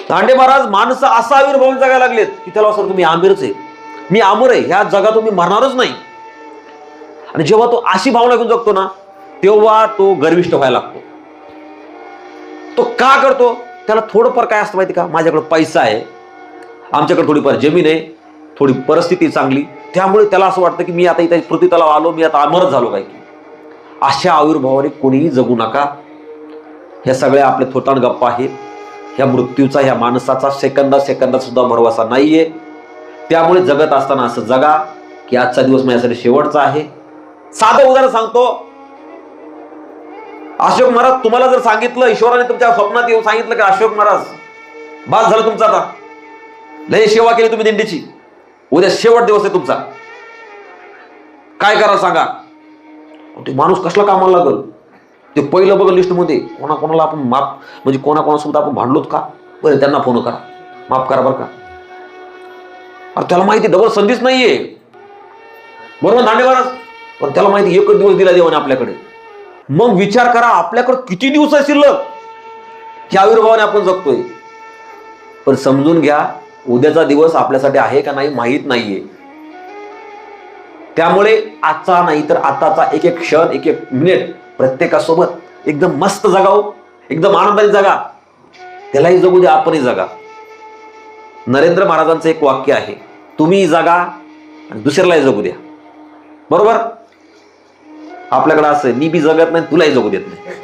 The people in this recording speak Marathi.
दांडे महाराज माणसं असा आविर्भाव जगायला लागलेत की त्याला असं तुम्ही आमिरच आहे, मी अमर आहे, ह्या जगात तुम्ही मरणारच नाही. आणि जेव्हा तो अशी भावना घेऊन जगतो ना, तेव्हा तो गर्विष्ठ व्हायला लागतो. तो का करतो? त्याला थोडंफार काय असतं माहिती का, माझ्याकडे पैसा आहे, आमच्याकडे थोडीफार जमीन आहे, थोडी परिस्थिती चांगली, त्यामुळे त्याला असं वाटतं की मी आता इथे पृथ्वी तलाव आलो, मी आता अमरच झालो काय की. अशा आविर्भावाने कोणीही जगू नका. ह्या सगळ्या आपल्या थोटाण गप्पा आहेत. ह्या मृत्यूचा, ह्या माणसाचा सेकंदात सुद्धा भरवसा नाहीये. त्यामुळे जगत असताना असं जगा की आजचा दिवस माझ्यासाठी शेवटचा आहे. साधं उदाहरण सांगतो. अशोक महाराज, तुम्हाला जर सांगितलं, ईश्वराने तुमच्या स्वप्नात येऊन सांगितलं की अशोक महाराज बास झालं तुमचा, आता लय सेवा केली तुम्ही दिंडीची, उद्या शेवट दिवस आहे तुमचा, काय करा सांगा. ते माणूस कसला कामाला लागल ते पहिलं बघ लिस्टमध्ये, कोणाकोणाला आपण माफ, म्हणजे कोणाकोणासोबत आपण भांडलोत का, बरं त्यांना फोन करा, माफ करा बरं का. अरे त्याला माहिती डबल संधीच नाहीये, बरोबर दांडे महाराज, पण त्याला माहिती एकच दिवस दिला देवाने आपल्याकडे. मग विचार करा आपल्याकडे किती दिवस आहे शिल्लक, ह्या आविर्भावाने आपण जगतोय. पण समजून घ्या, उद्याचा दिवस आपल्यासाठी आहे का नाही माहीत नाहीये. त्यामुळे आजचा नाही तर आताचा एक एक क्षण, एक एक मिनिट प्रत्येकासोबत एकदम मस्त जगाव, एकदम आनंदाने जगा. त्यालाही जगू द्या, आपणही जगा. नरेंद्र महाराजांचं एक वाक्य आहे, तुम्ही जगा आणि दुसऱ्यालाही जगू द्या. बरोबर? आपल्याकडे असं मी बी जगत नाही, तुलाही जगू देत नाही.